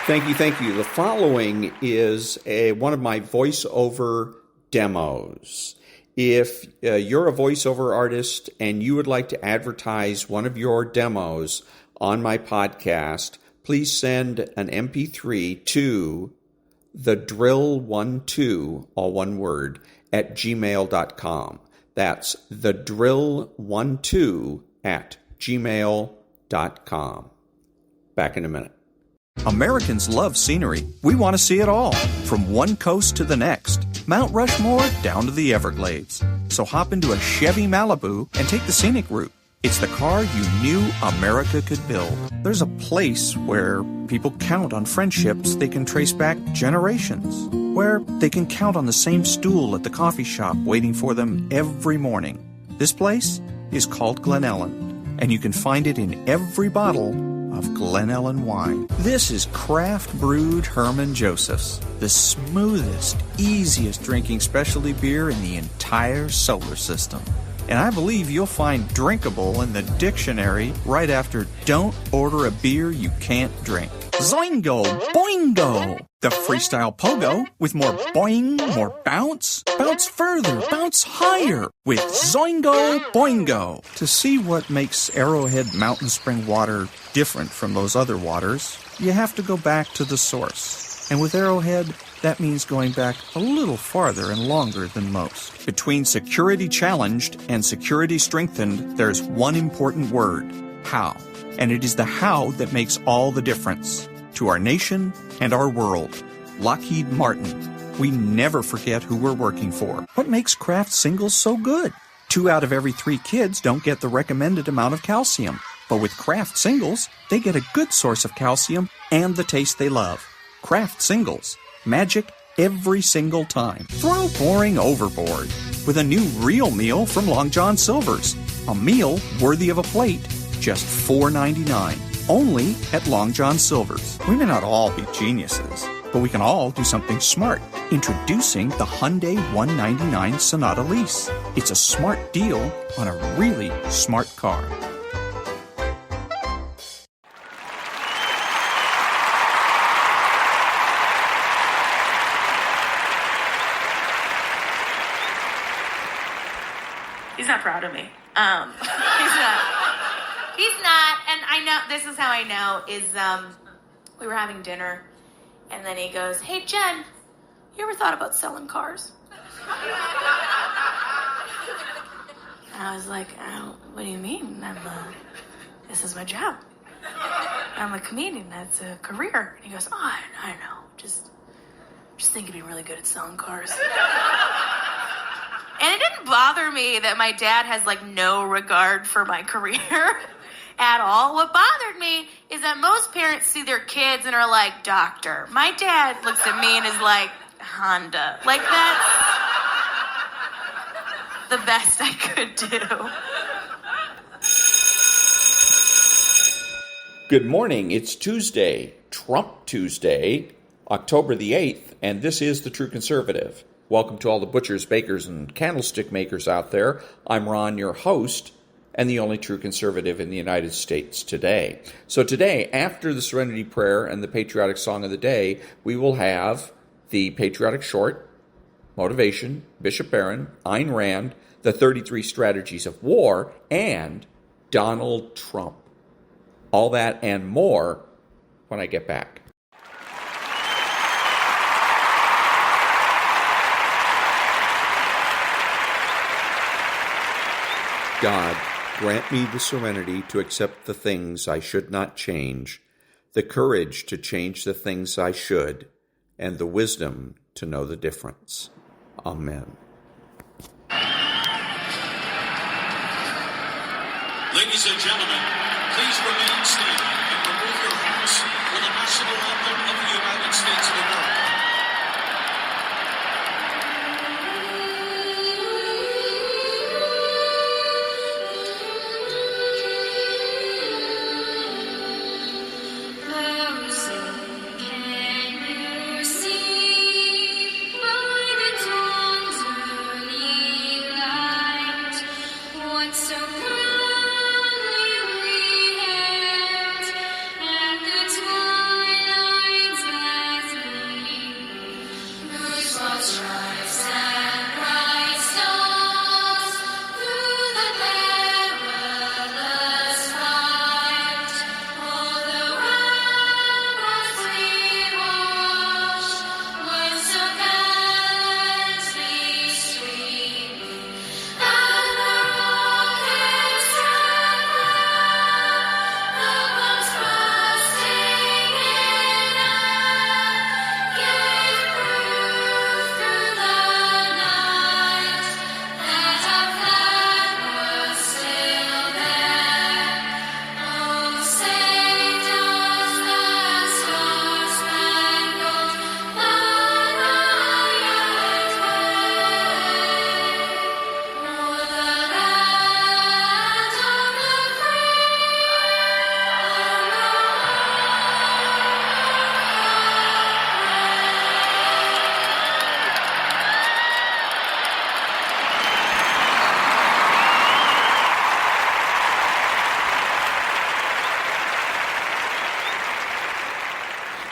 Thank you, thank you. The following is one of my voiceover demos. If you're a voiceover artist and you would like to advertise one of your demos on my podcast, please send an MP3 to thedrill12, all one word, at gmail.com. That's thedrill12 at gmail.com. Back in a minute. Americans love scenery. We want to see it all, from one coast to the next, Mount Rushmore down to the Everglades. So hop into a Chevy Malibu and take the scenic route. It's the car you knew America could build. There's a place where people count on friendships they can trace back generations, where they can count on the same stool at the coffee shop waiting for them every morning. This place is called Glen Ellen, and you can find it in every bottle of Glen Ellen wine. This is craft brewed Herman Joseph's, the smoothest, easiest drinking specialty beer in the entire solar system. And I believe you'll find drinkable in the dictionary right after don't order a beer you can't drink. Zoingo! Boingo! The freestyle pogo with more boing, more bounce. Bounce further, bounce higher with Zoingo Boingo. To see what makes Arrowhead Mountain Spring water different from those other waters, you have to go back to the source. And with Arrowhead, that means going back a little farther and longer than most. Between security challenged and security strengthened, there's one important word: how. And it is the how that makes all the difference to our nation and our world. Lockheed Martin. We never forget who we're working for. What makes Kraft Singles so good? 2 out of every 3 kids don't get the recommended amount of calcium. But with Kraft Singles, they get a good source of calcium and the taste they love. Kraft Singles. Magic every single time. Throw boring overboard with a new real meal from Long John Silver's. A meal worthy of a plate, just $4.99. Only at Long John Silver's. We may not all be geniuses, but we can all do something smart. Introducing the Hyundai 199 Sonata Lease. It's a smart deal on a really smart car. He's not proud of me. He's not, and I know, this is how I know, is we were having dinner, and then he goes, "Hey, Jen, you ever thought about selling cars?" And I was like, what do you mean? This is my job. I'm a comedian, that's a career. And he goes, I know, just think you'd be really good at selling cars. And it didn't bother me that my dad has, no regard for my career at all. What bothered me is that most parents see their kids and are like, doctor. My dad looks at me and is like, Honda. That's the best I could do. Good morning. It's Tuesday, Trump Tuesday, October the 8th, and this is The True Conservative. Welcome to all the butchers, bakers, and candlestick makers out there. I'm Ron, your host, and the only true conservative in the United States today. So today, after the Serenity Prayer and the patriotic song of the day, we will have the patriotic short, motivation, Bishop Barron, Ayn Rand, the 33 strategies of war, and Donald Trump. All that and more when I get back. God, grant me the serenity to accept the things I should not change, the courage to change the things I should, and the wisdom to know the difference. Amen. Ladies and gentlemen, please remain standing and remove your hats for the national anthem of the United States of America. So proudly we hailed at the twilight's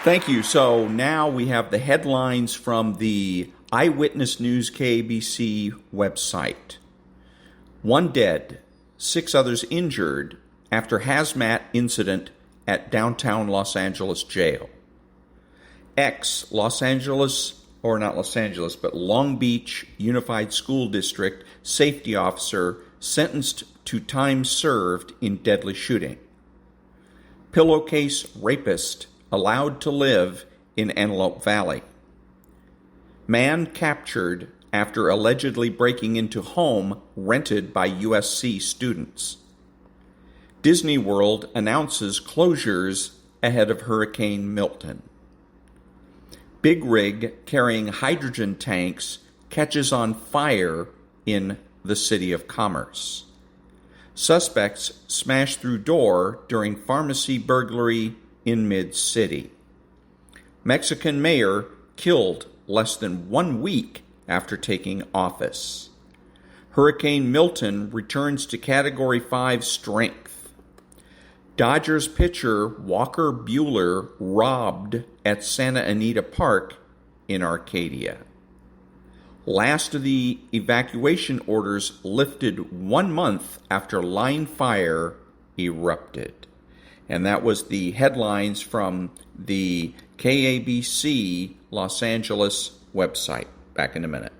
Thank you. So now we have the headlines from the Eyewitness News KABC website. 1 dead, 6 others injured after hazmat incident at downtown Los Angeles jail. Long Beach Unified School District safety officer sentenced to time served in deadly shooting. Pillowcase rapist allowed to live in Antelope Valley. Man captured after allegedly breaking into home rented by USC students. Disney World announces closures ahead of Hurricane Milton. Big rig carrying hydrogen tanks catches on fire in the City of Commerce. Suspects smash through door during pharmacy burglary in mid-city. Mexican mayor killed less than 1 week after taking office. Hurricane Milton returns to Category 5 strength. Dodgers pitcher Walker Buehler robbed at Santa Anita Park in Arcadia. Last of the evacuation orders lifted 1 month after line fire erupted. And that was the headlines from the KABC Los Angeles website. Back in a minute.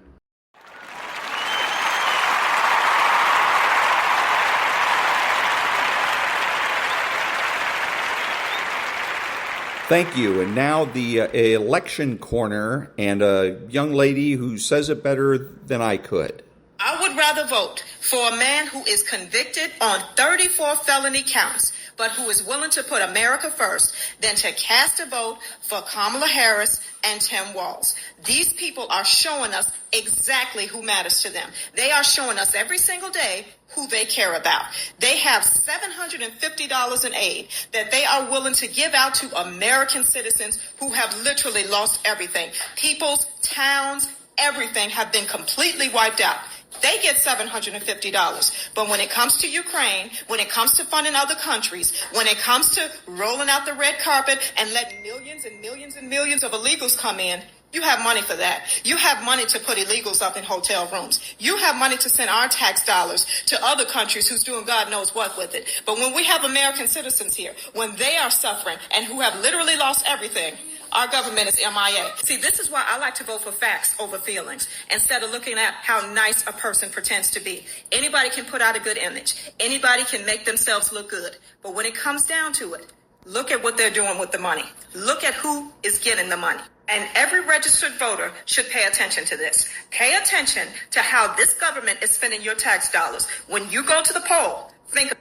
Thank you. And now the election corner and a young lady who says it better than I could. I would rather vote for a man who is convicted on 34 felony counts, but who is willing to put America first, than to cast a vote for Kamala Harris and Tim Walz. These people are showing us exactly who matters to them. They are showing us every single day who they care about. They have $750 in aid that they are willing to give out to American citizens who have literally lost everything. People's towns, everything have been completely wiped out. They get $750. But when it comes to Ukraine, when it comes to funding other countries, when it comes to rolling out the red carpet and letting millions and millions and millions of illegals come in, you have money for that. You have money to put illegals up in hotel rooms. You have money to send our tax dollars to other countries who's doing God knows what with it. But when we have American citizens here, when they are suffering and who have literally lost everything, our government is MIA. See, this is why I like to vote for facts over feelings instead of looking at how nice a person pretends to be. Anybody can put out a good image. Anybody can make themselves look good. But when it comes down to it, look at what they're doing with the money. Look at who is getting the money. And every registered voter should pay attention to this. Pay attention to how this government is spending your tax dollars. When you go to the poll, think.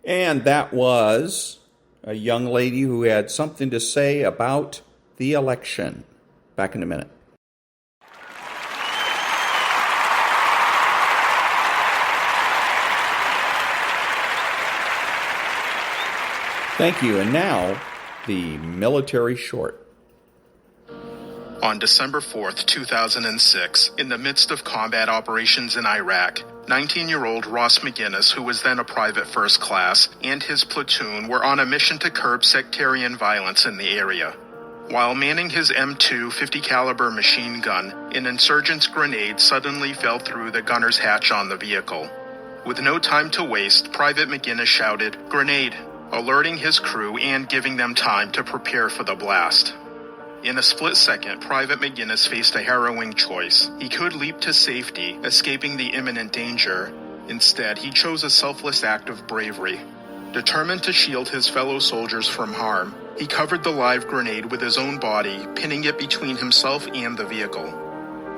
And that was a young lady who had something to say about the election. Back in a minute. Thank you. And now, the military short. On December 4th, 2006, in the midst of combat operations in Iraq, 19-year-old Ross McGinnis, who was then a private first class, and his platoon were on a mission to curb sectarian violence in the area. While manning his M2 50 caliber machine gun, an insurgent's grenade suddenly fell through the gunner's hatch on the vehicle. With no time to waste, Private McGinnis shouted, "Grenade!" alerting his crew and giving them time to prepare for the blast. In a split second, Private McGinnis faced a harrowing choice. He could leap to safety, escaping the imminent danger. Instead, he chose a selfless act of bravery. Determined to shield his fellow soldiers from harm, he covered the live grenade with his own body, pinning it between himself and the vehicle.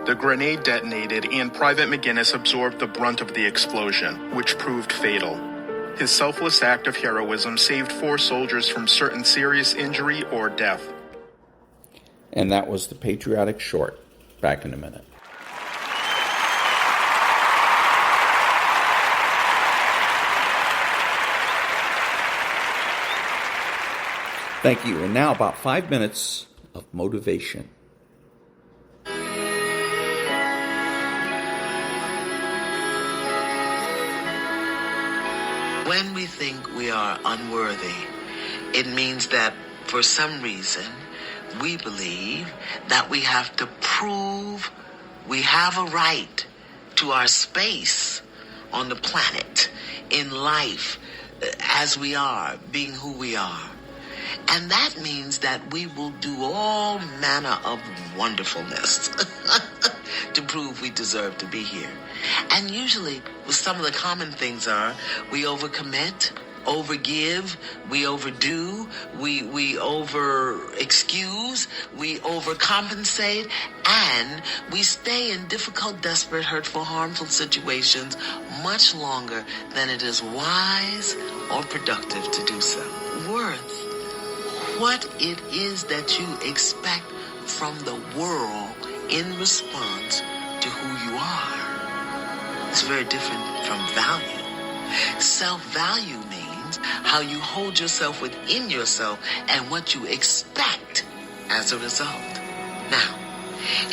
The grenade detonated, and Private McGinnis absorbed the brunt of the explosion, which proved fatal. His selfless act of heroism saved 4 soldiers from certain serious injury or death. And that was the patriotic short. Back in a minute. Thank you. And now about 5 minutes of motivation. When we think we are unworthy, it means that for some reason we believe that we have to prove we have a right to our space on the planet, in life, as we are, being who we are. And that means that we will do all manner of wonderfulness to prove we deserve to be here. And usually, some of the common things are we overcommit, overgive, we overdo, we over excuse, we overcompensate, and we stay in difficult, desperate, hurtful, harmful situations much longer than it is wise or productive to do so. Worth. What it is that you expect from the world in response to who you are. It's very different from value. Self-value means how you hold yourself within yourself and what you expect as a result. Now,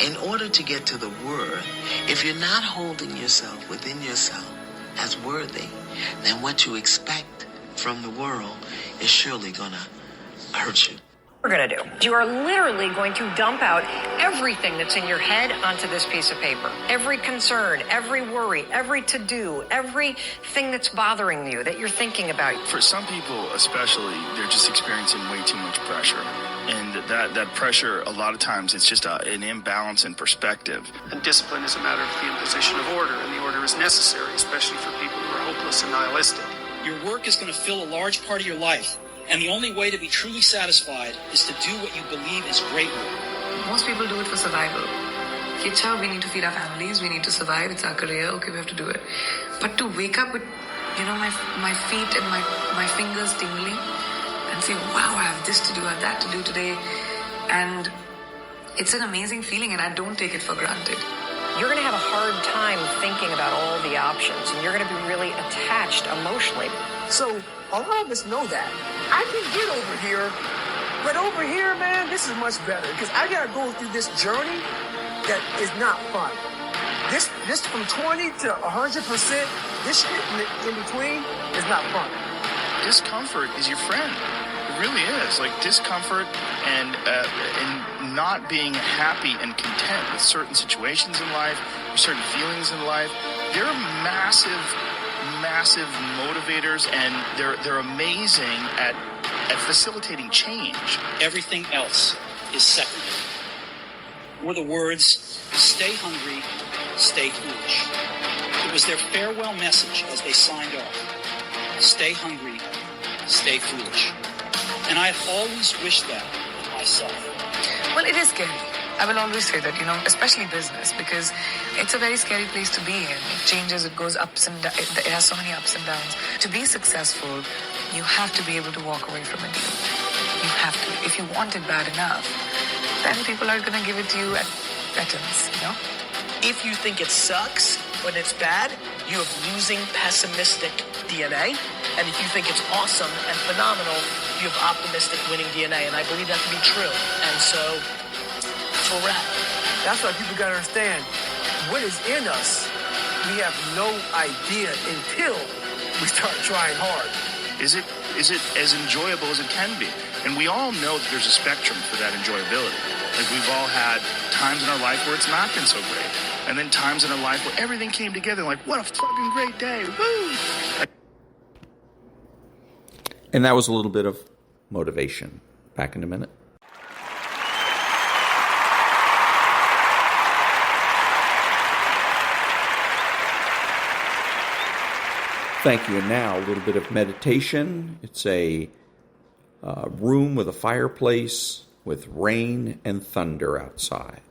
in order to get to the worth, if you're not holding yourself within yourself as worthy, then what you expect from the world is surely going to hurt you. We're going to do. You are literally going to dump out everything that's in your head onto this piece of paper. Every concern, every worry, every to-do, everything that's bothering you, that you're thinking about. For some people especially, they're just experiencing way too much pressure. And that pressure, a lot of times, it's just an imbalance in perspective. And discipline is a matter of the imposition of order, and the order is necessary, especially for people who are hopeless and nihilistic. Your work is going to fill a large part of your life. And the only way to be truly satisfied is to do what you believe is great work. Most people do it for survival. We need to feed our families, we need to survive, it's our career, okay, we have to do it. But to wake up with, my feet and my fingers tingling and say, wow, I have this to do, I have that to do today. And it's an amazing feeling, and I don't take it for granted. You're going to have a hard time thinking about all the options, and you're going to be really attached emotionally. So a lot of us know that. I can get over here, but over here, man, this is much better because I got to go through this journey that is not fun. This from 20 to 100%, this shit in between is not fun. Discomfort is your friend. It really is. Like discomfort and not being happy and content with certain situations in life, or certain feelings in life, they're massive motivators, and they're amazing at facilitating change. Everything else is secondary. Were the words, stay hungry, stay foolish. It was their farewell message as they signed off. Stay hungry, stay foolish. And I have always wished that of myself. Well, it is scary. I will always say that, especially business, because it's a very scary place to be in. It changes, it goes ups and downs, it has so many ups and downs. To be successful, you have to be able to walk away from a deal. You have to. If you want it bad enough, then people are going to give it to you at veterans, If you think it sucks when it's bad, you have losing pessimistic DNA. And if you think it's awesome and phenomenal, you have optimistic winning DNA. And I believe that to be true. And so, correct. That's why people got to understand what is in us. We have no idea until we start trying hard. Is it as enjoyable as it can be? And we all know that there's a spectrum for that enjoyability. Like we've all had times in our life where it's not been so great. And then times in our life where everything came together like, what a fucking great day. Woo! And that was a little bit of motivation. Back in a minute. Thank you. And now a little bit of meditation. It's a room with a fireplace with rain and thunder outside.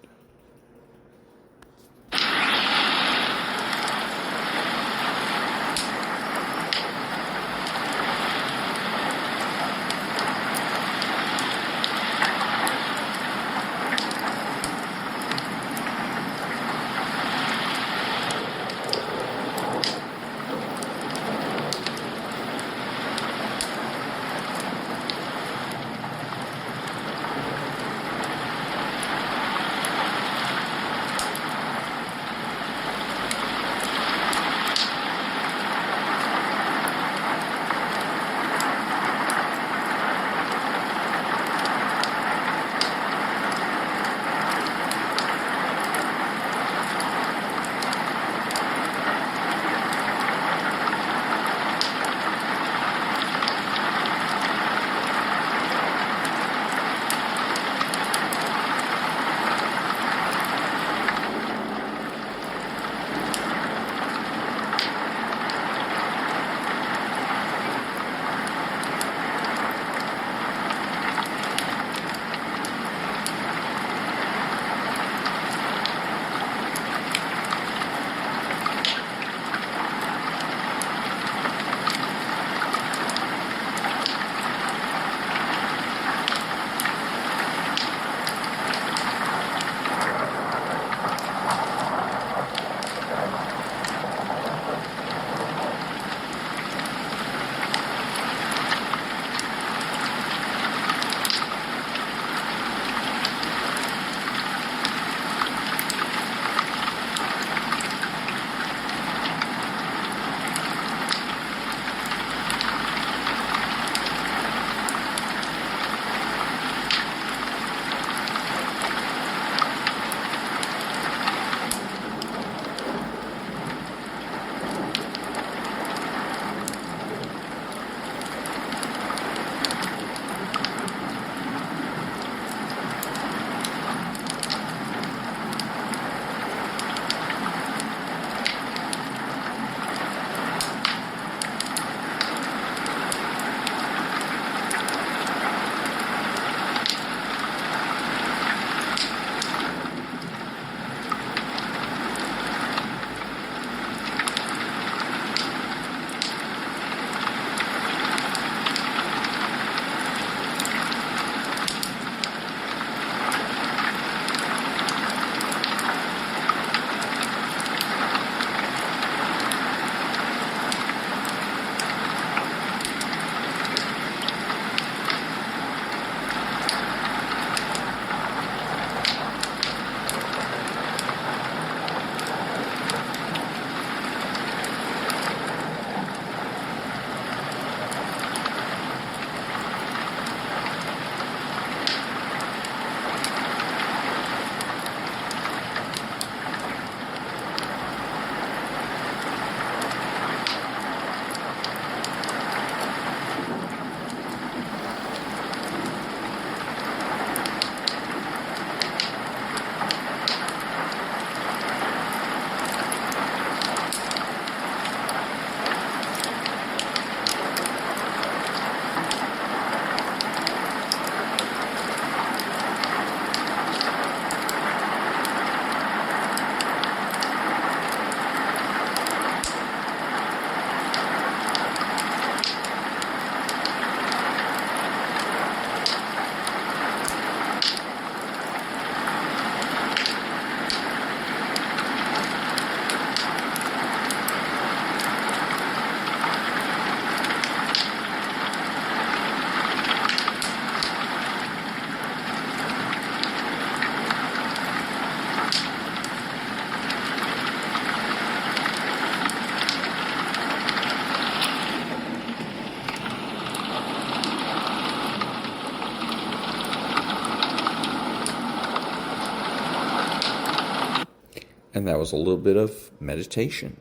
And that was a little bit of meditation.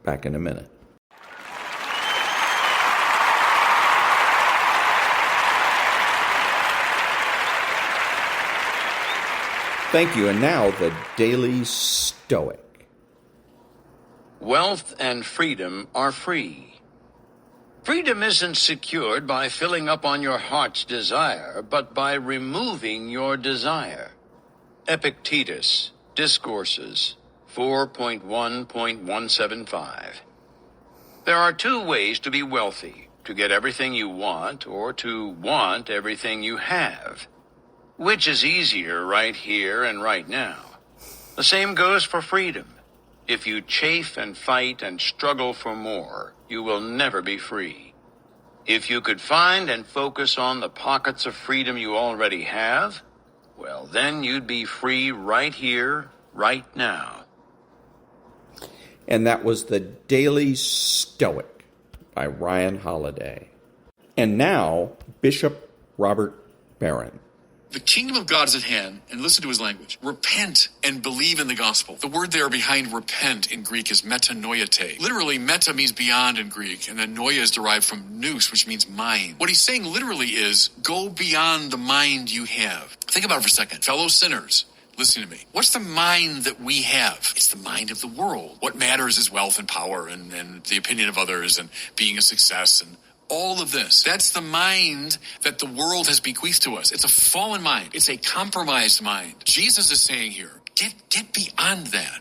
Back in a minute. Thank you. And now the Daily Stoic. Wealth and freedom are free. Freedom isn't secured by filling up on your heart's desire, but by removing your desire. Epictetus, Discourses 4.1.175. There are two ways to be wealthy: to get everything you want, or to want everything you have. Which is easier right here and right now? The same goes for freedom. If you chafe and fight and struggle for more, you will never be free. If you could find and focus on the pockets of freedom you already have, well, then you'd be free right here, right now. And that was the Daily Stoic by Ryan Holiday. And now, Bishop Robert Barron. The kingdom of God is at hand, and listen to his language. Repent and believe in the gospel. The word there behind repent in Greek is metanoiate. Literally, meta means beyond in Greek, and then noia is derived from nous, which means mind. What he's saying literally is, go beyond the mind you have. Think about it for a second. Fellow sinners, listen to me. What's the mind that we have? It's the mind of the world. What matters is wealth and power and the opinion of others and being a success and all of this. That's the mind that the world has bequeathed to us. It's a fallen mind. It's a compromised mind. Jesus is saying here, get beyond that.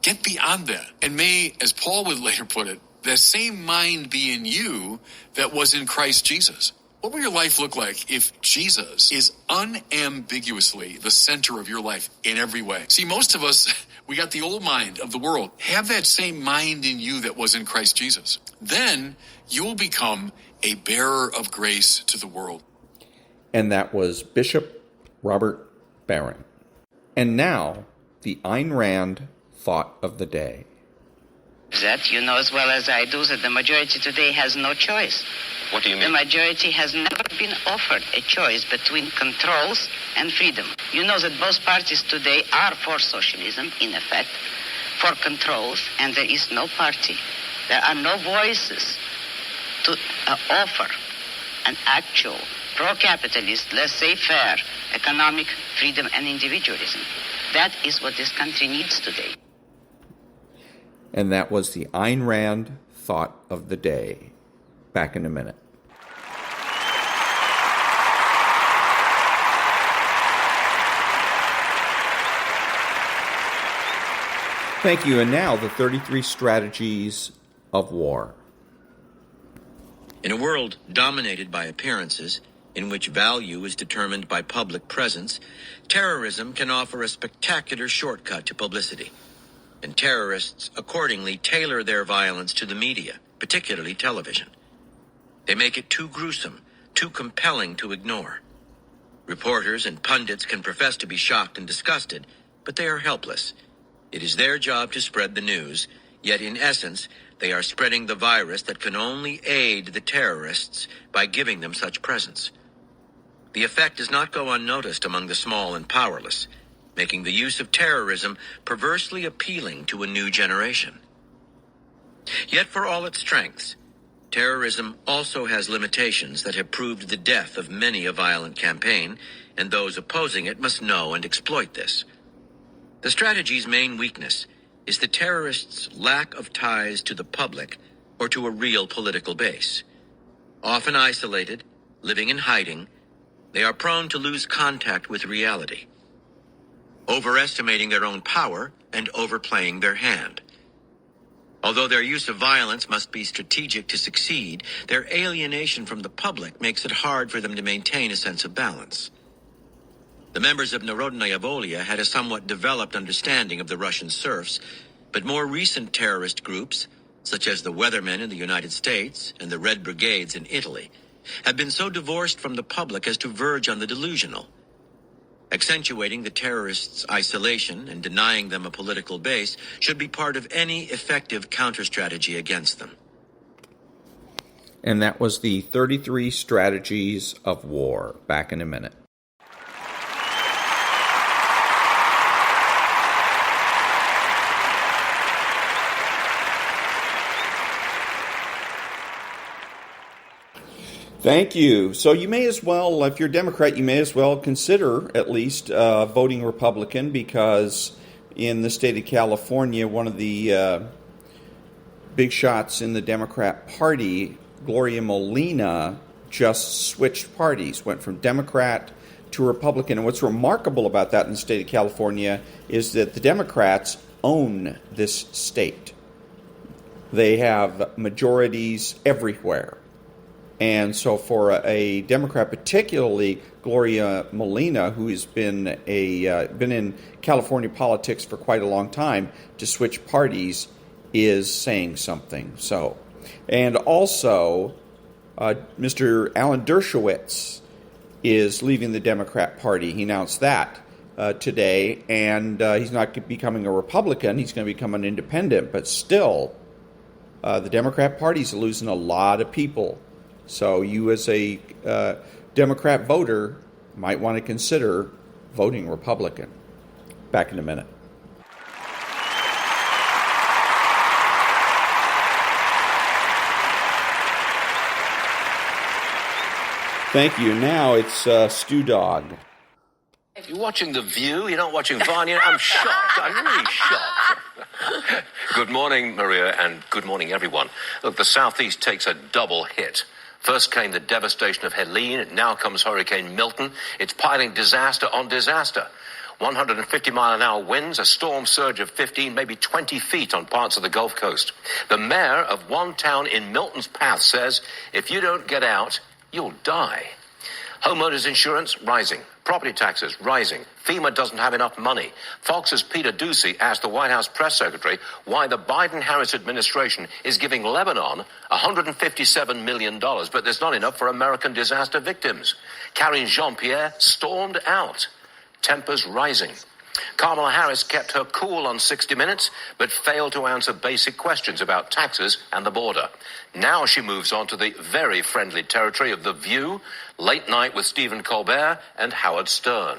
Get beyond that. And may, as Paul would later put it, that same mind be in you that was in Christ Jesus. What will your life look like if Jesus is unambiguously the center of your life in every way? See, most of us, we got the old mind of the world. Have that same mind in you that was in Christ Jesus. Then you'll become a bearer of grace to the world. And that was Bishop Robert Barron. And now, the Ayn Rand thought of the day. That you know as well as I do that the majority today has no choice. What do you mean? The majority has never been offered a choice between controls and freedom. You know that both parties today are for socialism, in effect, for controls, and there is no party. There are no voices to offer an actual pro-capitalist, laissez-faire economic freedom and individualism. That is what this country needs today. And that was the Ayn Rand thought of the day. Back in a minute. Thank you. And now the 33 strategies of war. In a world dominated by appearances, in which value is determined by public presence, terrorism can offer a spectacular shortcut to publicity. And terrorists accordingly tailor their violence to the media, particularly television. They make it too gruesome, too compelling to ignore. Reporters and pundits can profess to be shocked and disgusted, but they are helpless. It is their job to spread the news, yet in essence, they are spreading the virus that can only aid the terrorists by giving them such presence. The effect does not go unnoticed among the small and powerless, making the use of terrorism perversely appealing to a new generation. Yet for all its strengths, terrorism also has limitations that have proved the death of many a violent campaign, and those opposing it must know and exploit this. The strategy's main weakness is the terrorists' lack of ties to the public or to a real political base. Often isolated, living in hiding, they are prone to lose contact with reality, overestimating their own power and overplaying their hand. Although their use of violence must be strategic to succeed, their alienation from the public makes it hard for them to maintain a sense of balance. The members of Narodnaya Volia had a somewhat developed understanding of the Russian serfs, but more recent terrorist groups, such as the Weathermen in the United States and the Red Brigades in Italy, have been so divorced from the public as to verge on the delusional. Accentuating the terrorists' isolation and denying them a political base should be part of any effective counter-strategy against them. And that was the 33 strategies of war. Back in a minute. Thank you. So you may as well, if you're a Democrat, you may as well consider at least voting Republican, because in the state of California, one of the big shots in the Democrat Party, Gloria Molina, just switched parties, went from Democrat to Republican. And what's remarkable about that in the state of California is that the Democrats own this state. They have majorities everywhere. And so for a Democrat, particularly Gloria Molina, who has been in California politics for quite a long time, to switch parties is saying something. So, and also, Mr. Alan Dershowitz is leaving the Democrat Party. He announced that today, and he's not becoming a Republican. He's going to become an independent, but still, the Democrat Party is losing a lot of people. So you as a Democrat voter might want to consider voting Republican. Back in a minute. Thank you. Now it's Stu Dog. If you're watching The View, you're not watching Varney. I'm shocked. I'm really shocked. Good morning, Maria, and good morning, everyone. Look, the Southeast takes a double hit. First came the devastation of Helene, now comes Hurricane Milton. It's piling disaster on disaster. 150-mile-an-hour winds, a storm surge of 15, maybe 20 feet on parts of the Gulf Coast. The mayor of one town in Milton's path says, if you don't get out, you'll die. Homeowners insurance rising. Property taxes rising. FEMA doesn't have enough money. Fox's Peter Doocy asked the White House press secretary why the Biden-Harris administration is giving Lebanon $157 million, but there's not enough for American disaster victims. Karine Jean-Pierre stormed out. Tempers rising. Kamala Harris kept her cool on 60 Minutes, but failed to answer basic questions about taxes and the border. Now she moves on to the very friendly territory of The View, Late Night with Stephen Colbert and Howard Stern.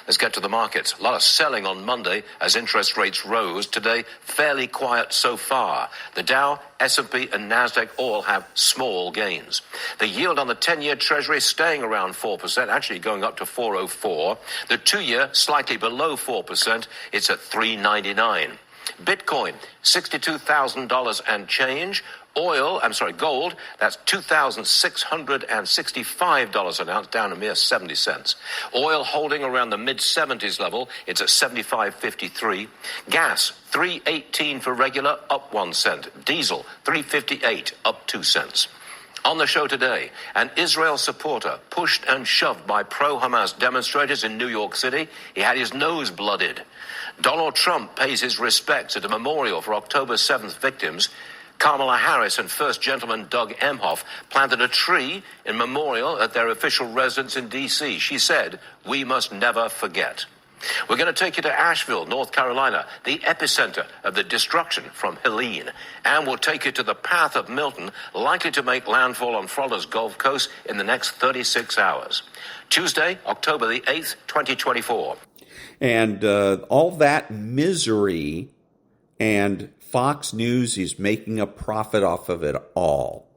Let's get to the markets. A lot of selling on Monday as interest rates rose. Today, fairly quiet so far. The Dow, S&P, and NASDAQ all have small gains. The yield on the 10-year Treasury staying around 4%, actually going up to 4.04. The 2-year slightly below 4%. It's at 3.99. Bitcoin, $62,000 and change. Gold, that's $2,665 an ounce, down a mere 70 cents. Oil holding around the mid-70s level, it's at 75.53. Gas, $3.18 for regular, up 1 cent. Diesel, $3.58, up 2 cents. On the show today, an Israel supporter pushed and shoved by pro-Hamas demonstrators in New York City. He had his nose blooded. Donald Trump pays his respects at a memorial for October 7th victims. Kamala Harris and First Gentleman Doug Emhoff planted a tree in memorial at their official residence in D.C. She said, "We must never forget." We're going to take you to Asheville, North Carolina, the epicenter of the destruction from Helene. And we'll take you to the path of Milton, likely to make landfall on Florida's Gulf Coast in the next 36 hours. Tuesday, October the 8th, 2024. And all that misery, and Fox News is making a profit off of it all.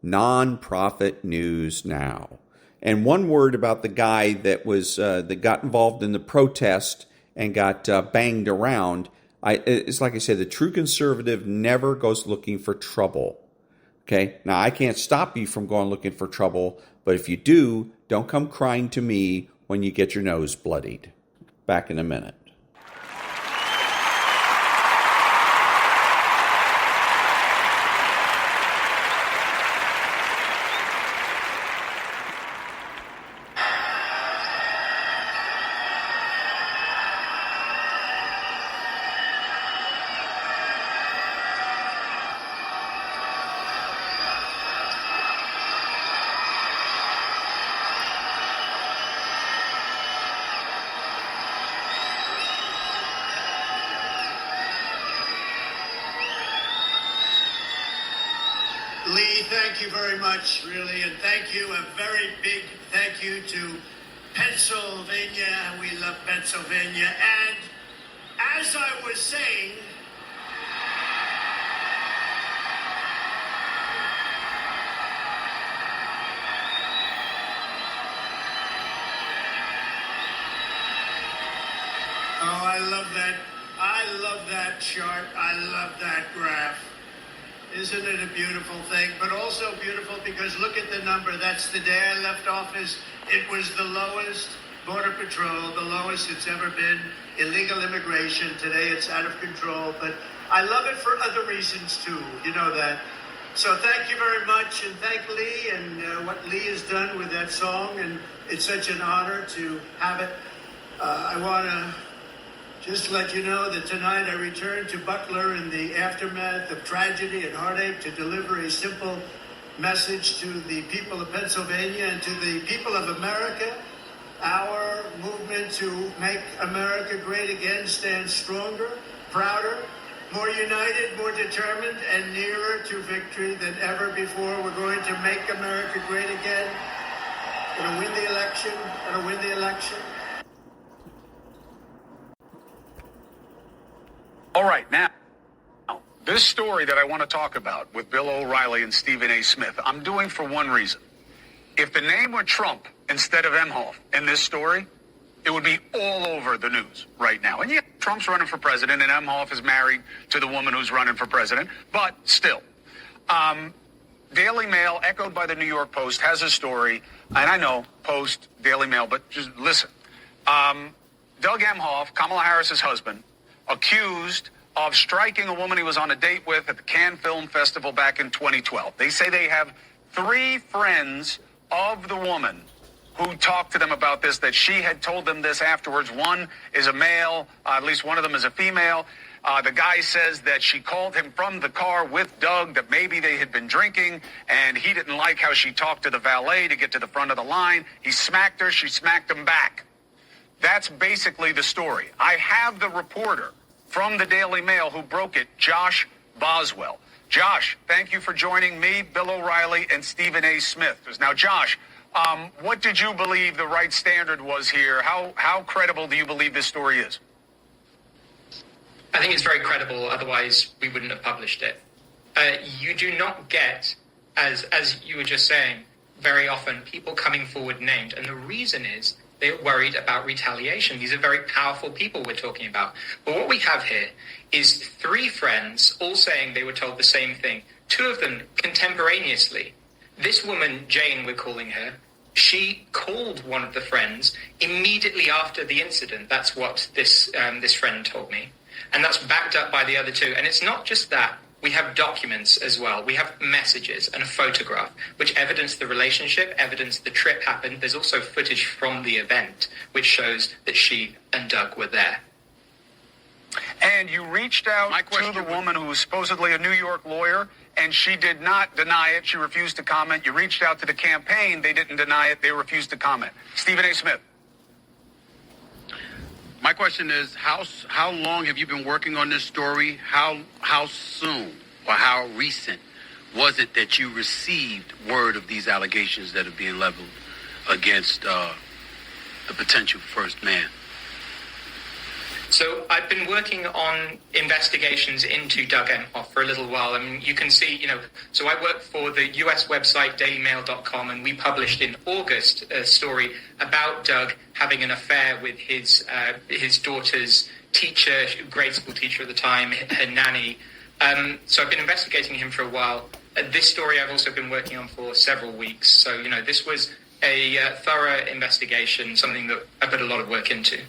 Non-profit news now. And one word about the guy that was that got involved in the protest and got banged around. It's like I said, the true conservative never goes looking for trouble. Okay? Now, I can't stop you from going looking for trouble, but if you do, don't come crying to me when you get your nose bloodied. Back in a minute. Lee, thank you very much, really, and thank you, a very big thank you to Pennsylvania. We love Pennsylvania. And as I was saying, love that. I love that chart. I love that graph. Isn't it a beautiful thing? But also beautiful because look at the number. That's the day I left office. It was the lowest Border Patrol, the lowest it's ever been. Illegal immigration. Today it's out of control. But I love it for other reasons too. You know that. So thank you very much, and thank Lee and what Lee has done with that song. And it's such an honor to have it. I want to just let you know that tonight I return to Butler in the aftermath of tragedy and heartache to deliver a simple message to the people of Pennsylvania and to the people of America. Our movement to make America great again stands stronger, prouder, more united, more determined, and nearer to victory than ever before. We're going to make America great again. We're going to win the election. We're going to win the election. All right, now, this story that I want to talk about with Bill O'Reilly and Stephen A. Smith, I'm doing for one reason. If the name were Trump instead of Emhoff in this story, it would be all over the news right now. And yeah, Trump's running for president and Emhoff is married to the woman who's running for president, but still. Daily Mail, echoed by the New York Post, has a story, and I know, Post, Daily Mail, but just listen. Doug Emhoff, Kamala Harris's husband, accused of striking a woman he was on a date with at the Cannes Film Festival back in 2012. They say they have 3 friends of the woman who talked to them about this, that she had told them this afterwards. One is a male, at least one of them is a female. The guy says that she called him from the car with Doug, that maybe they had been drinking, and he didn't like how she talked to the valet to get to the front of the line. He smacked her, she smacked him back. That's basically the story. I have the reporter from the Daily Mail who broke it, Josh Boswell. Josh, thank you for joining me, Bill O'Reilly, and Stephen A. Smith. Now, Josh, what did you believe the right standard was here? How credible do you believe this story is? I think it's very credible, otherwise we wouldn't have published it. You do not get, as you were just saying, very often people coming forward named, and the reason is they're worried about retaliation. These are very powerful people we're talking about. But what we have here is 3 friends all saying they were told the same thing, 2 of them contemporaneously. This woman, Jane, we're calling her, she called one of the friends immediately after the incident. That's what this friend told me. And that's backed up by the other 2. And it's not just that. We have documents as well. We have messages and a photograph, which evidence the relationship, evidence the trip happened. There's also footage from the event, which shows that she and Doug were there. And you reached out to the woman who was supposedly a New York lawyer, and she did not deny it. She refused to comment. You reached out to the campaign. They didn't deny it. They refused to comment. Stephen A. Smith. My question is, how long have you been working on this story? How soon or how recent was it that you received word of these allegations that are being leveled against the potential first man? So I've been working on investigations into Doug Emhoff for a little while. I mean, you can see, so I work for the US website dailymail.com, and we published in August a story about Doug having an affair with his daughter's teacher, grade school teacher at the time, her nanny. So I've been investigating him for a while. This story I've also been working on for several weeks. So, this was a thorough investigation, something that I put a lot of work into.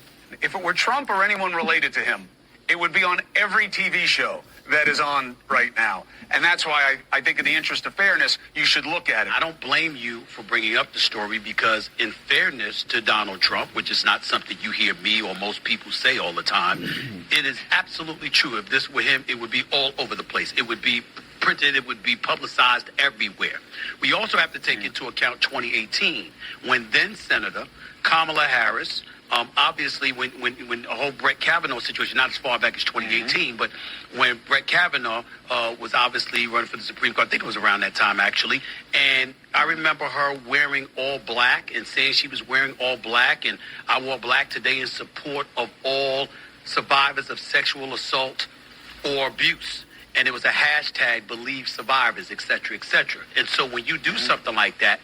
If it were Trump or anyone related to him, it would be on every TV show that is on right now. And that's why I think in the interest of fairness, you should look at it. I don't blame you for bringing up the story because in fairness to Donald Trump, which is not something you hear me or most people say all the time, it is absolutely true. If this were him, it would be all over the place. It would be printed. It would be publicized everywhere. We also have to take into account 2018 when then Senator Kamala Harris, obviously, when the whole Brett Kavanaugh situation, not as far back as 2018, but when Brett Kavanaugh was obviously running for the Supreme Court, I think it was around that time, actually, and I remember her wearing all black and saying she was wearing all black, and I wore black today in support of all survivors of sexual assault or abuse. And it was a hashtag, believe survivors, et cetera, et cetera. And so when you do something like that,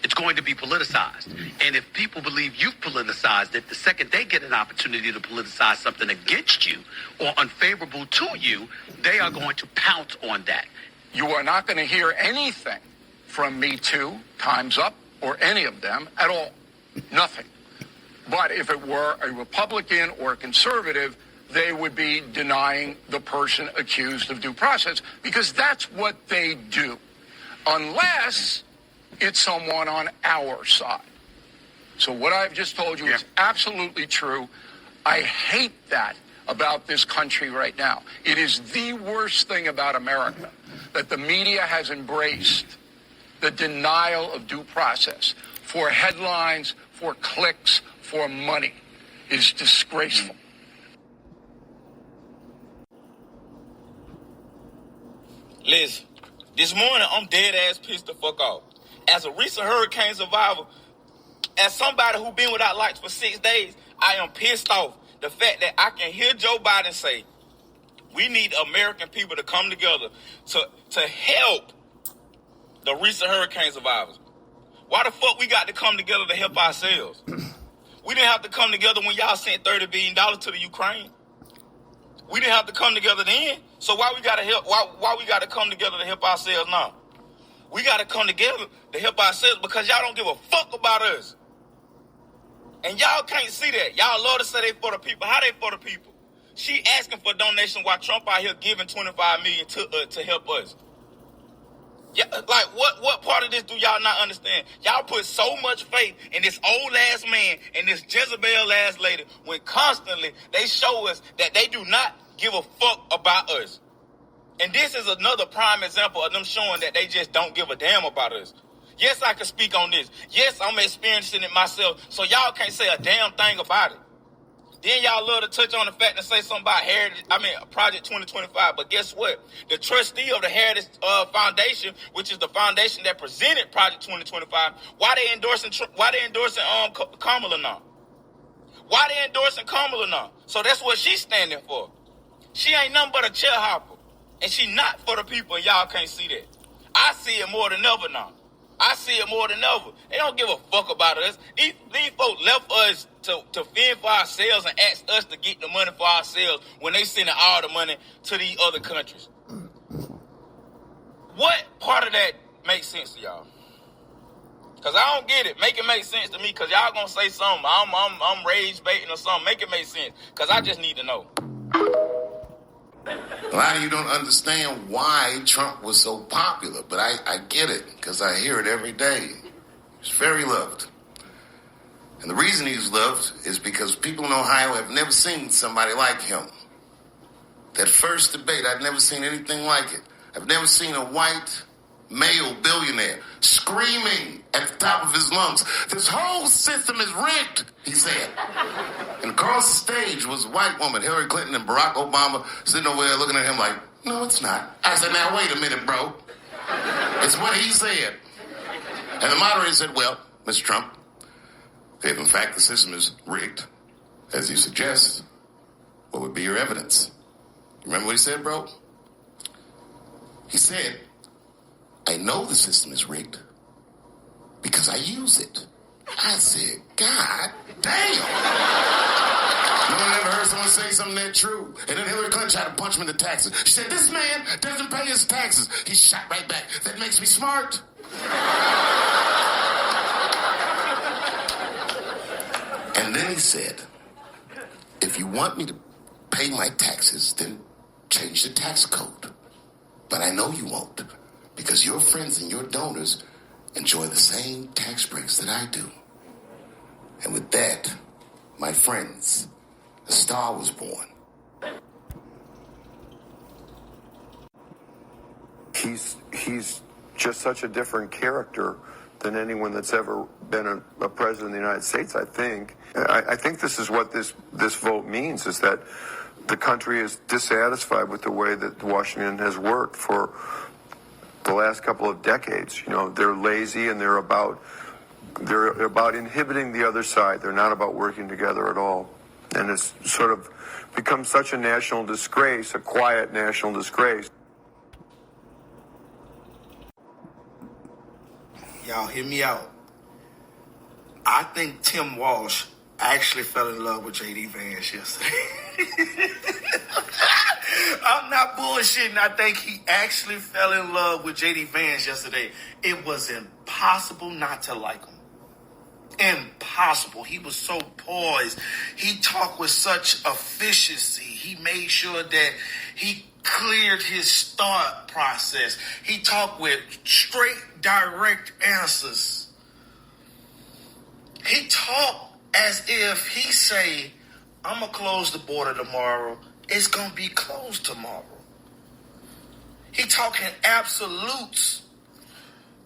it's going to be politicized. And if people believe you've politicized it, the second they get an opportunity to politicize something against you or unfavorable to you, they are going to pounce on that. You are not going to hear anything from Me Too, Time's Up, or any of them at all. Nothing. But if it were a Republican or a conservative, they would be denying the person accused of due process, because that's what they do. Unless it's someone on our side. So what I've just told you is absolutely true. I hate that about this country right now. It is the worst thing about America, that the media has embraced the denial of due process for headlines, for clicks, for money. It is disgraceful. Listen, this morning I'm dead ass pissed the fuck off. As a recent hurricane survivor, as somebody who been without lights for 6 days, I am pissed off. The fact that I can hear Joe Biden say, we need American people to come together to help the recent hurricane survivors. Why the fuck we got to come together to help ourselves? We didn't have to come together when y'all sent $30 billion to the Ukraine. We didn't have to come together then. So why we gotta help? Why we gotta come together to help ourselves now? We gotta come together to help ourselves because y'all don't give a fuck about us. And y'all can't see that. Y'all love to say they for the people. How they for the people? She asking for donation while Trump out here giving $25 million to help us. Yeah, like what part of this do y'all not understand? Y'all put so much faith in this old ass man and this Jezebel ass lady when constantly they show us that they do not give a fuck about us. And this is another prime example of them showing that they just don't give a damn about us. Yes, I can speak on this. Yes, I'm experiencing it myself, so y'all can't say a damn thing about it. Then y'all love to touch on the fact and say something about Project 2025. But guess what? The trustee of the Heritage Foundation, which is the foundation that presented Project 2025, why they endorsing Kamala now? Why they endorsing Kamala now? So that's what she's standing for. She ain't nothing but a chair hopper. And she not for the people, and y'all can't see that. I see it more than ever now. I see it more than ever. They don't give a fuck about us. These folks left us to fend for ourselves and ask us to get the money for ourselves when they sending all the money to these other countries. What part of that makes sense to y'all? Because I don't get it. Make it make sense to me, because y'all going to say something. I'm rage baiting or something. Make it make sense, because I just need to know. A lot of you don't understand why Trump was so popular, but I get it, because I hear it every day. He's very loved. And the reason he's loved is because people in Ohio have never seen somebody like him. That first debate, I've never seen anything like it. I've never seen a white male billionaire screaming at the top of his lungs, "This whole system is rigged," he said. And across the stage was a white woman, Hillary Clinton and Barack Obama, sitting over there looking at him like, "No, it's not." I said, "Now, wait a minute, bro. It's what he said." And the moderator said, "Well, Mr. Trump, if in fact the system is rigged, as you suggest, what would be your evidence?" Remember what he said, bro? He said, "I know the system is rigged because I use it." I said, God damn. No one ever heard someone say something that true. And then Hillary Clinton tried to punch him in the taxes. She said, "This man doesn't pay his taxes." He shot right back. "That makes me smart." And then he said, "If you want me to pay my taxes, then change the tax code. But I know you won't, because your friends and your donors enjoy the same tax breaks that I do." And with that, my friends, a star was born. He's just such a different character than anyone that's ever been a president of the United States, I think. I think this is what this vote means, is that the country is dissatisfied with the way that Washington has worked for the last couple of decades. You know, they're lazy and they're about inhibiting the other side. They're not about working together at all. And it's sort of become such a national disgrace, a quiet national disgrace. Y'all hear me out. I think Tim Walsh actually fell in love with J.D. Vance yesterday. I'm not bullshitting. I think he actually fell in love with J.D. Vance yesterday. It was impossible not to like him. Impossible. He was so poised. He talked with such efficiency. He made sure that he cleared his thought process. He talked with straight, direct answers. He talked as if he say, I'm going to close the border tomorrow. It's going to be closed tomorrow. He talking absolutes.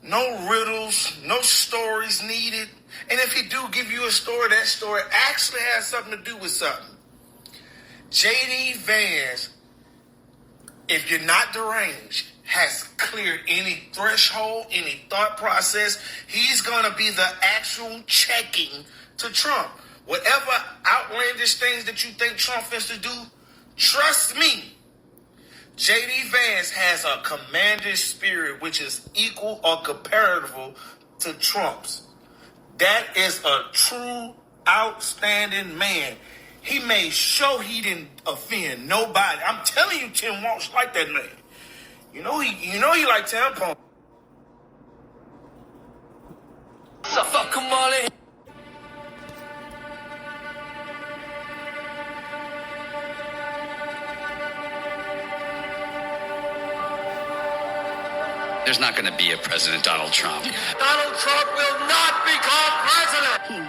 No riddles, no stories needed. And if he do give you a story, that story actually has something to do with something. J.D. Vance, if you're not deranged, has cleared any threshold, any thought process. He's going to be the actual checking to Trump. Whatever outlandish things that you think Trump is to do, trust me, J.D. Vance has a commander's spirit which is equal or comparable to Trump's. That is a true, outstanding man. He made sure he didn't offend nobody. I'm telling you, Tim Walsh like that man. You know he like tampon. So fuck him all in. There's not going to be a President Donald Trump. Donald Trump will not become president.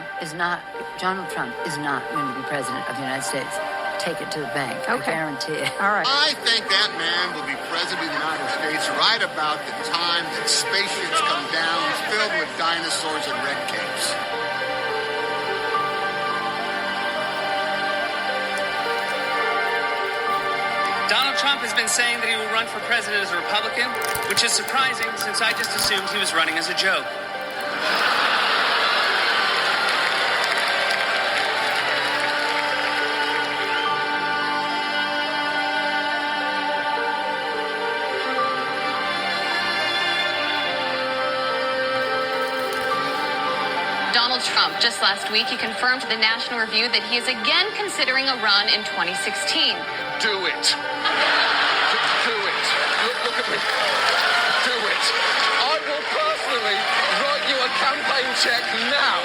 Donald Trump is not going to be president of the United States. Take it to the bank. I guarantee it. All right. I think that man will be president of the United States right about the time that spaceships come down filled with dinosaurs and red capes. Donald Trump has been saying that he will run for president as a Republican, which is surprising since I just assumed he was running as a joke. Donald Trump, just last week, he confirmed to the National Review that he is again considering a run in 2016. Do it. Do it. Look at me. Do it. I will personally write you a campaign check now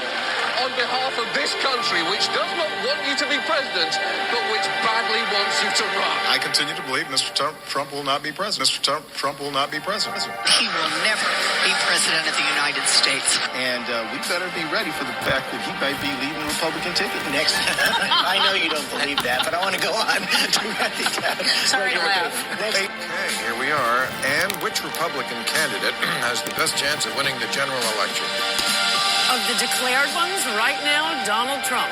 on behalf of this country, which does not want you to be president, but which badly wants you to run. I continue to believe Mr. Trump will not be president. Mr. Trump will not be president. He will never be president of the United States. And we better be ready for the fact that he might be leading the Republican ticket next. I know you don't believe that, but I want to go on. Sorry to laugh. Okay, here we are. And which Republican candidate has the best chance of winning the general election? Of the declared ones, right now, Donald Trump.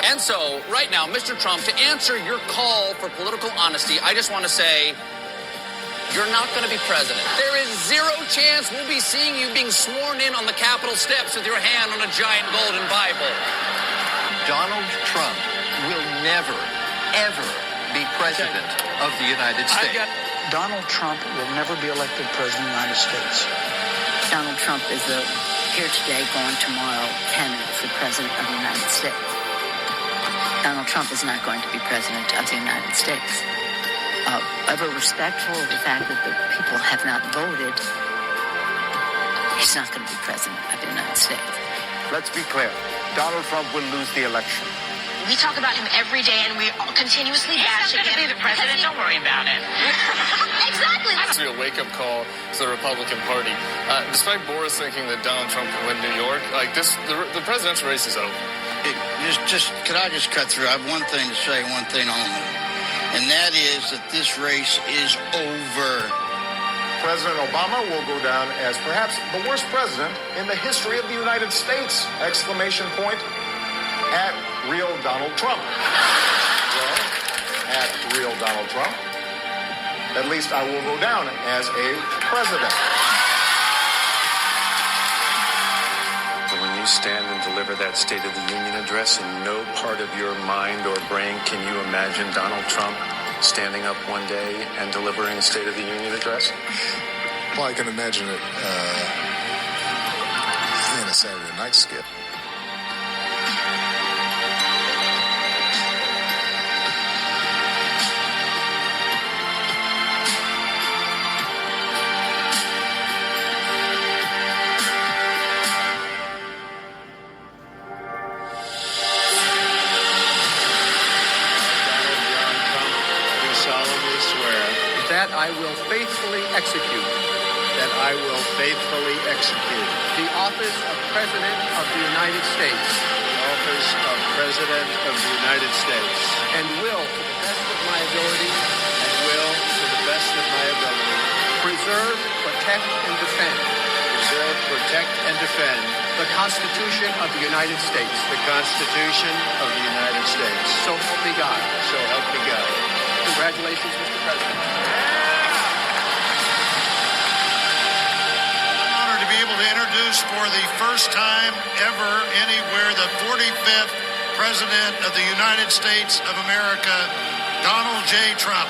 And so, right now, Mr. Trump, to answer your call for political honesty, I just want to say, you're not going to be president. There is zero chance we'll be seeing you being sworn in on the Capitol steps with your hand on a giant golden Bible. Donald Trump will never, ever be president of the United States. Donald Trump will never be elected president of the United States. Donald Trump is a here today, gone tomorrow candidate for president of the United States. Donald Trump is not going to be president of the United States. Ever respectful of the fact that the people have not voted, he's not going to be president of the United States. Let's be clear. Donald Trump will lose the election. We talk about him every day, and we continuously bash against him. He's not going to be the president. Don't worry about it. Exactly. It's a wake-up call to the Republican Party. Despite Boris thinking that Donald Trump can win New York, the presidential race is over. Could I just cut through? I have one thing to say, one thing only. And that is that this race is over. President Obama will go down as perhaps the worst president in the history of the United States! Exclamation point. At real Donald Trump. Well, at real Donald Trump. At least I will go down as a president. When you stand and deliver that State of the Union address, in no part of your mind or brain can you imagine Donald Trump standing up one day and delivering a State of the Union address? Well, I can imagine it in a Saturday night skit. That I will faithfully execute. That I will faithfully execute. The office of President of the United States. The office of President of the United States. And will, to the best of my ability. And will, to the best of my ability. Preserve, protect, and defend. Preserve, protect, and defend. The Constitution of the United States. The Constitution of the United States. So help me God. So help me God. Congratulations, Mr. President. Honored to be able to introduce for the first time ever anywhere the 45th President of the United States of America, Donald J. Trump.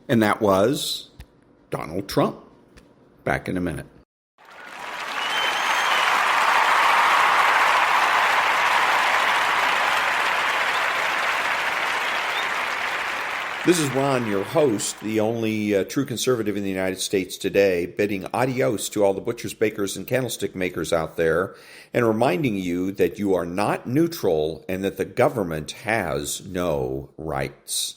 And that was Donald Trump. Back in a minute. This is Ron, your host, the only true conservative in the United States today, bidding adios to all the butchers, bakers, and candlestick makers out there, and reminding you that you are not neutral and that the government has no rights.